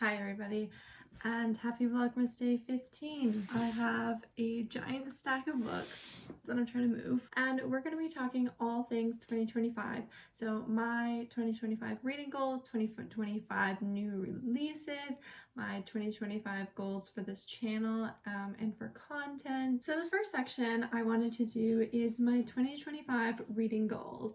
Hi everybody, and happy Vlogmas Day 15. I have a giant stack of books that I'm trying to move, and we're going to be talking all things 2025. So my 2025 reading goals, 2025 new releases, my 2025 goals for this channel and for content. So the first section I wanted to do is my 2025 reading goals.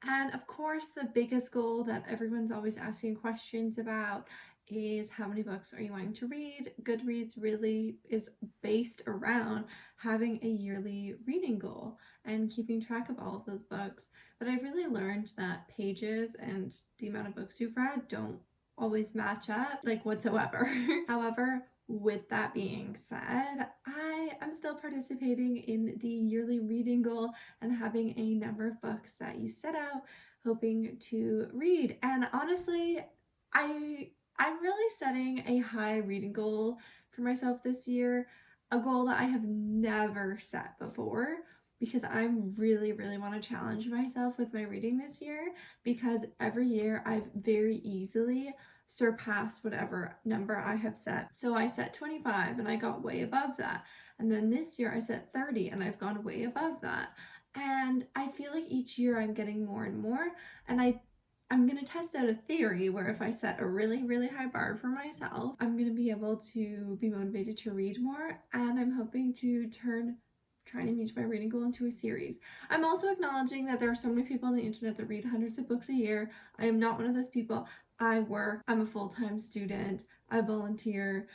And of course, the biggest goal that everyone's always asking questions about is how many books are you wanting to read? Goodreads really is based around having a yearly reading goal and keeping track of all of those books. But I've really learned that pages and the amount of books you've read don't always match up, like whatsoever. However, with that being said, I am still participating in the yearly reading goal and having a number of books that you set out hoping to read. And honestly, I'm really setting a high reading goal for myself this year, a goal that I have never set before, because I really want to challenge myself with my reading this year, because every year I've very easily surpassed whatever number I have set. So I set 25 and I got way above that. And then this year I set 30 and I've gone way above that. And I feel like each year I'm getting more and more, and I'm going to test out a theory where if I set a really high bar for myself, I'm going to be able to be motivated to read more, and I'm hoping to turn trying to meet my reading goal into a series. I'm also acknowledging that there are so many people on the internet that read hundreds of books a year. I am not one of those people. I work, I'm a full-time student, I volunteer.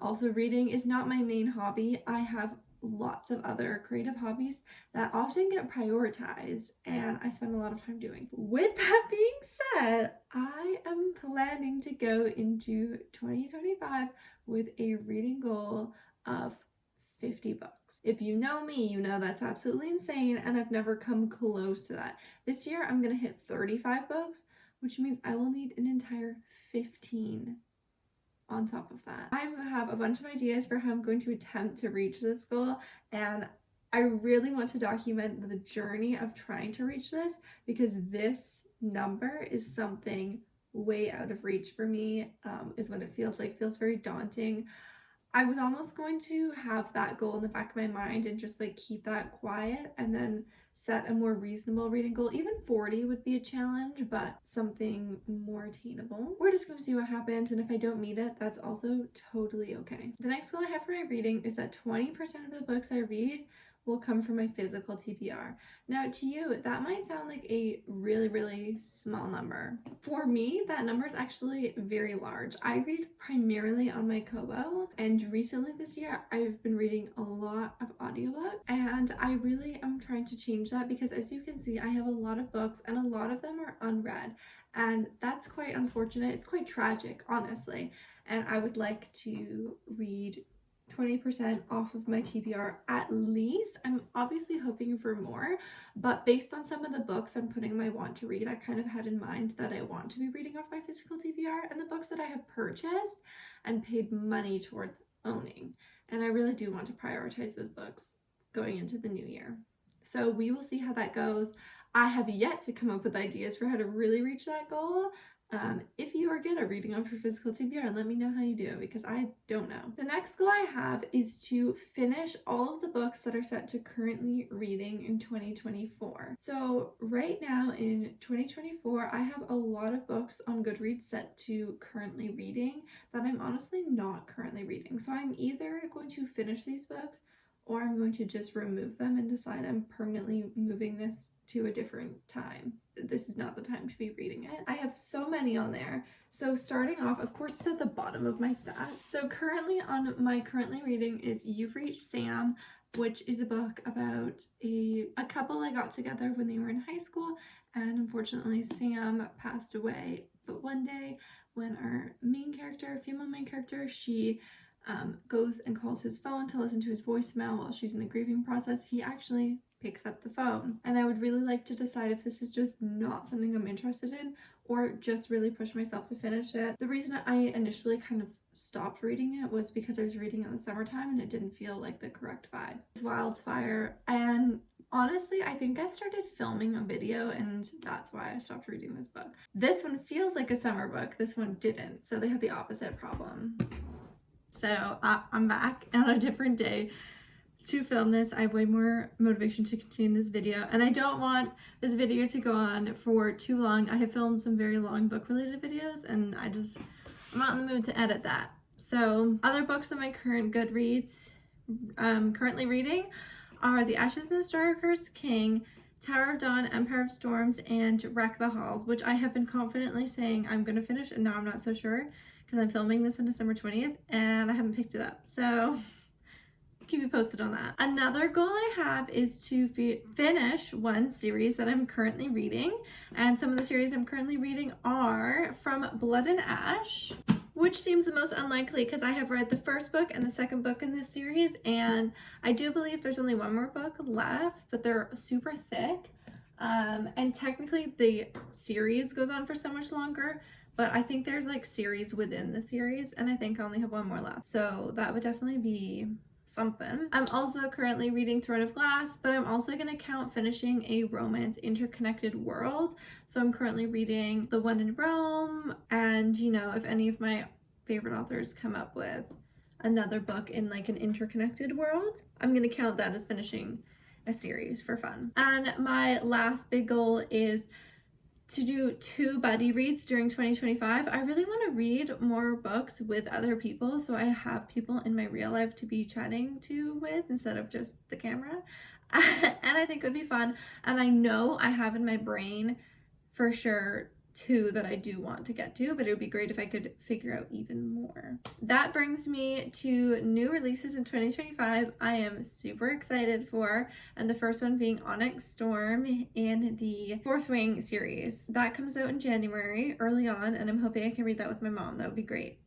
Also, reading is not my main hobby. I have lots of other creative hobbies that often get prioritized and I spend a lot of time doing. With that being said, I am planning to go into 2025 with a reading goal of 50 books. If you know me, you know that's absolutely insane, and I've never come close to that. This year I'm gonna hit 35 books, which means I will need an entire 15 on top of that. I have a bunch of ideas for how I'm going to attempt to reach this goal, and I really want to document the journey of trying to reach this, because this number is something way out of reach for me, is what it feels like. It feels very daunting. I was almost going to have that goal in the back of my mind and just like keep that quiet and then set a more reasonable reading goal. Even 40 would be a challenge, but something more attainable. We're just gonna see what happens, and if I don't meet it, that's also totally okay. The next goal I have for my reading is that 20% of the books I read will come from my physical TBR. Now, to you, that might sound like a really small number. For me, that number is actually very large. I read primarily on my Kobo, and recently this year, I've been reading a lot of audiobooks, and I really am trying to change that, because as you can see, I have a lot of books and a lot of them are unread, and that's quite unfortunate. It's quite tragic, honestly, and I would like to read 20% off of my TBR at least. I'm obviously hoping for more, but based on some of the books I'm putting my want to read, I kind of had in mind that I want to be reading off my physical TBR and the books that I have purchased and paid money towards owning. And I really do want to prioritize those books going into the new year. So we will see how that goes. I have yet to come up with ideas for how to really reach that goal. If you are good at reading off your physical TBR, let me know how you do, because I don't know. The next goal I have is to finish all of the books that are set to currently reading in 2024. So right now in 2024, I have a lot of books on Goodreads set to currently reading that I'm honestly not currently reading. So I'm either going to finish these books or I'm going to just remove them and decide I'm permanently moving this to a different time. This is not the time to be reading it. I have so many on there. So starting off, of course, it's at the bottom of my stack. So currently on my currently reading is You've Reached Sam, which is a book about a couple that got together when they were in high school, and unfortunately Sam passed away. But one day when our main character, female main character, she goes and calls his phone to listen to his voicemail while she's in the grieving process, he actually picks up the phone. And I would really like to decide if this is just not something I'm interested in or just really push myself to finish it. The reason I initially kind of stopped reading it was because I was reading it in the summertime and it didn't feel like the correct vibe. It's Wildfire, and Honestly, I think I started filming a video and that's why I stopped reading this book. This one feels like a summer book. This one didn't. So they had the opposite problem. So I'm back on a different day to film this. I have way more motivation to continue this video, and I don't want this video to go on for too long. I have filmed some very long book related videos and I'm not in the mood to edit that. So other books on my current Goodreads currently reading are The Ashes and the Starcursed King, Tower of Dawn, Empire of Storms, and Wreck the Halls, which I have been confidently saying I'm going to finish, and now I'm not so sure because I'm filming this on December 20th and I haven't picked it up. So keep you posted on that. Another goal I have is to finish one series that I'm currently reading, and some of the series I'm currently reading are From Blood and Ash, which seems the most unlikely because I have read the first book and the second book in this series, and I do believe there's only one more book left, but they're super thick. And technically the series goes on for so much longer, but I think there's like series within the series, and I think I only have one more left. So that would definitely be something. I'm also currently reading Throne of Glass, but I'm also going to count finishing a romance interconnected world. So I'm currently reading The One in Rome, and you know, if any of my favorite authors come up with another book in like an interconnected world, I'm going to count that as finishing a series for fun. And my last big goal is to do 2 buddy reads during 2025. I really want to read more books with other people, so I have people in my real life to be chatting to with instead of just the camera. And I think it would be fun, and I know I have in my brain for sure 2 that I do want to get to, but it would be great if I could figure out even more. That brings me to new releases in 2025 I am super excited for, and the first one being Onyx Storm in the Fourth Wing series. That comes out in January early on, and I'm hoping I can read that with my mom. That would be great.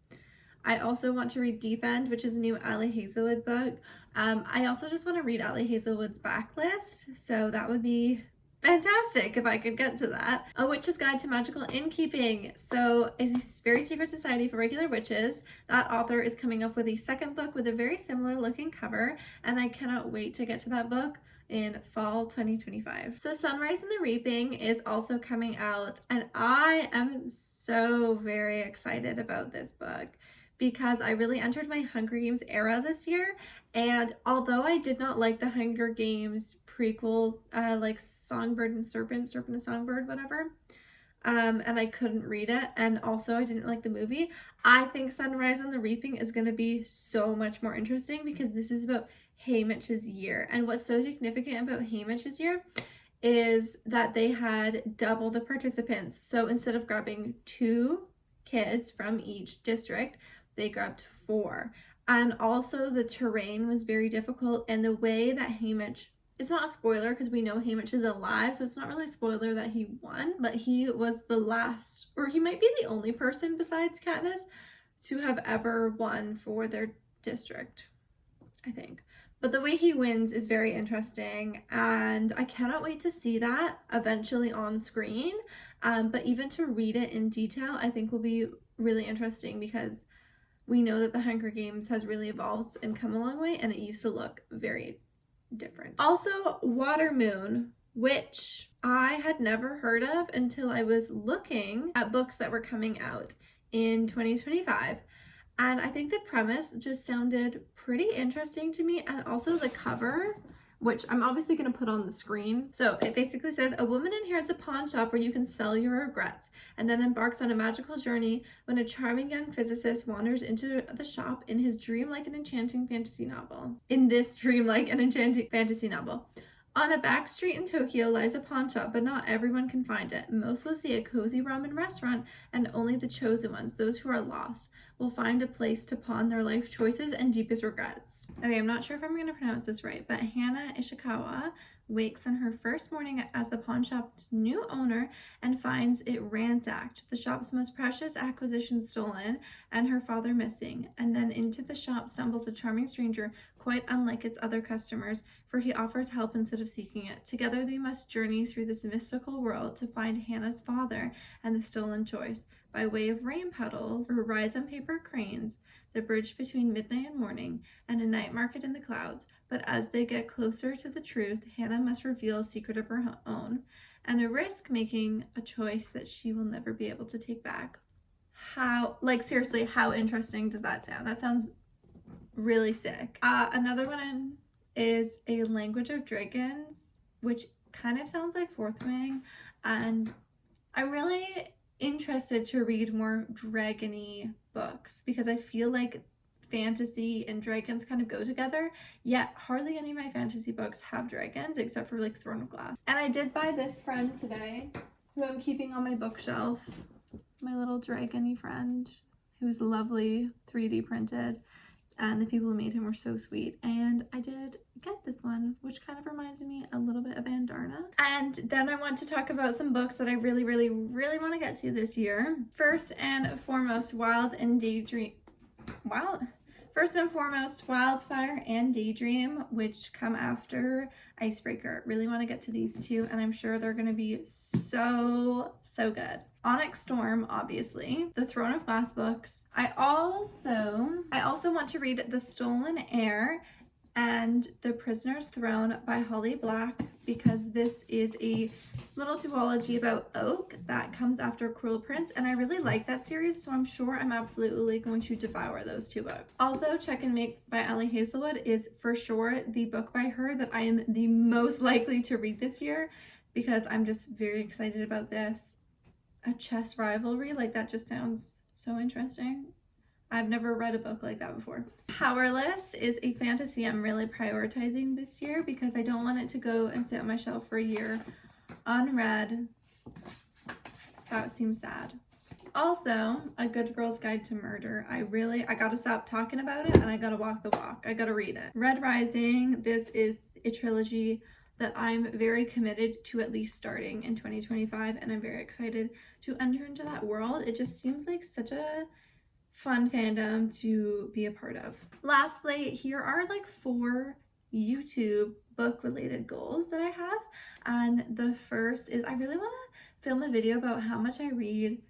I also want to read Deep End, which is a new Ali Hazelwood book. I also just want to read Ali Hazelwood's backlist, so that would be fantastic if I could get to that. A Witch's Guide to Magical Innkeeping. So a very secret society for regular witches. That author is coming up with a second book with a very similar looking cover, and I cannot wait to get to that book in fall 2025. So Sunrise and the Reaping is also coming out, and I am so very excited about this book because I really entered my Hunger Games era this year, and although I did not like the Hunger Games prequel, like Songbird and Serpent and Songbird, whatever, and I couldn't read it, and also I didn't like the movie, I think Sunrise and the Reaping is going to be so much more interesting because this is about Haymitch's year. And what's so significant about Haymitch's year is that they had double the participants. So instead of grabbing 2 kids from each district, they grabbed 4. And also the terrain was very difficult, and the way that Haymitch, it's not a spoiler because we know Haymitch is alive, so it's not really a spoiler that he won, but he was the last, or he might be the only person besides Katniss to have ever won for their district, I think. But the way he wins is very interesting, and I cannot wait to see that eventually on screen. But even to read it in detail, I think will be really interesting because we know that the Hunger Games has really evolved and come a long way, and it used to look very different. Also, Water Moon, which I had never heard of until I was looking at books that were coming out in 2025. And I think the premise just sounded pretty interesting to me, and also the cover, which I'm obviously going to put on the screen. So it basically says, a woman inherits a pawn shop where you can sell your regrets, and then embarks on a magical journey when a charming young physicist wanders into the shop in his dreamlike and enchanting fantasy novel. On a back street in Tokyo lies a pawn shop, but not everyone can find it. Most will see a cozy ramen restaurant, and only the chosen ones, those who are lost, will find a place to pawn their life choices and deepest regrets. Okay, I'm not sure if I'm going to pronounce this right, but Hana Ishikawa wakes on her first morning as the pawn shop's new owner and finds it ransacked, the shop's most precious acquisition stolen, and her father missing. And then into the shop stumbles a charming stranger, quite unlike its other customers, for he offers help instead of seeking it. Together they must journey through this mystical world to find Hannah's father and the stolen choice. By way of rain puddles or rides on paper cranes, the bridge between midnight and morning, and a night market in the clouds. But as they get closer to the truth, Hannah must reveal a secret of her own and risk making a choice that she will never be able to take back. How, like, seriously, how interesting does that sound? That sounds really sick. Another one is A Language of Dragons, which kind of sounds like Fourth Wing, and I'm really interested to read more dragony books because I feel like fantasy and dragons kind of go together, yet hardly any of my fantasy books have dragons except for like Throne of Glass. And I did buy this friend today who I'm keeping on my bookshelf, my little dragony friend who's lovely, 3D printed, and the people who made him were so sweet. And I did get this one, which kind of reminds me a little bit of Andarna. And then I want to talk about some books that I really want to get to this year. First and foremost, Wildfire and Daydream, which come after Icebreaker. Really want to get to these two, and I'm sure they're going to be so good. Onyx Storm, obviously. The Throne of Glass books. I also want to read The Stolen Heir and The Prisoner's Throne by Holly Black, because this is a little duology about Oak that comes after Cruel Prince, and I really like that series, so I'm sure I'm absolutely going to devour those two books. Also, Check and Mate by Allie Hazelwood is for sure the book by her that I am the most likely to read this year, because I'm just very excited about this. A chess rivalry, like that just sounds so interesting. I've never read a book like that before. Powerless is a fantasy I'm really prioritizing this year because I don't want it to go and sit on my shelf for a year unread. That seems sad. Also, A Good Girl's Guide to Murder. I gotta stop talking about it and I gotta walk the walk. I gotta read it. Red Rising, this is a trilogy that I'm very committed to at least starting in 2025, and I'm very excited to enter into that world. It just seems like such a fun fandom to be a part of. Lastly, here are like 4 YouTube book related goals that I have, and the first is I really want to film a video about how much I read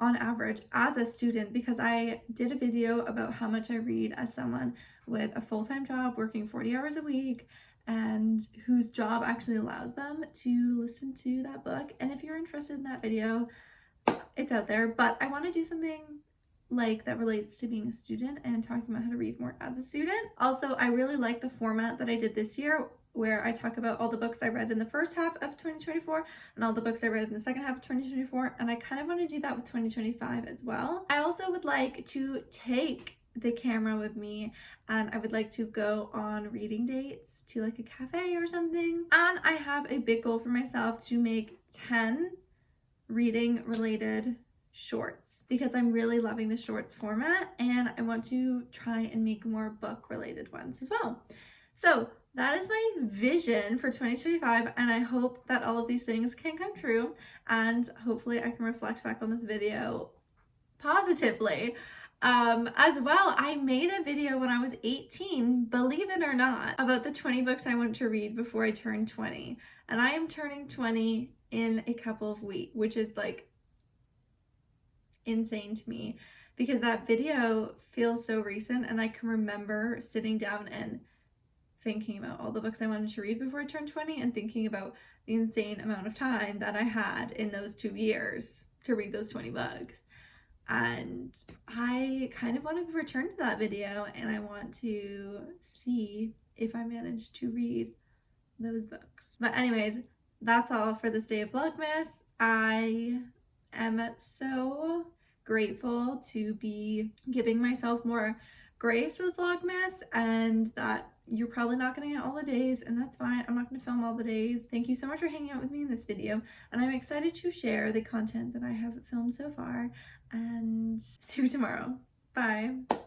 on average as a student, because I did a video about how much I read as someone with a full-time job working 40 hours a week and whose job actually allows them to listen to that book. And if you're interested in that video, it's out there, but I want to do something like that relates to being a student and talking about how to read more as a student. Also, I really like the format that I did this year, where I talk about all the books I read in the first half of 2024 and all the books I read in the second half of 2024, and I kind of want to do that with 2025 as well. I also would like to take the camera with me, and I would like to go on reading dates to like a cafe or something. And I have a big goal for myself to make 10 reading related shorts, because I'm really loving the shorts format, and I want to try and make more book related ones as well. So that is my vision for 2025, and I hope that all of these things can come true, and hopefully I can reflect back on this video positively. As well, I made a video when I was 18, believe it or not, about the 20 books I wanted to read before I turned 20, and I am turning 20 in a couple of weeks, which is like insane to me, because that video feels so recent, and I can remember sitting down and thinking about all the books I wanted to read before I turned 20 and thinking about the insane amount of time that I had in those 2 years to read those 20 books. And I kind of want to return to that video, and I want to see if I managed to read those books. But anyways, that's all for this day of Vlogmas. I am so grateful to be giving myself more grace with Vlogmas, and that you're probably not going to get all the days, and that's fine. I'm not going to film all the days. Thank you so much for hanging out with me in this video, and I'm excited to share the content that I have filmed so far, and see you tomorrow. Bye.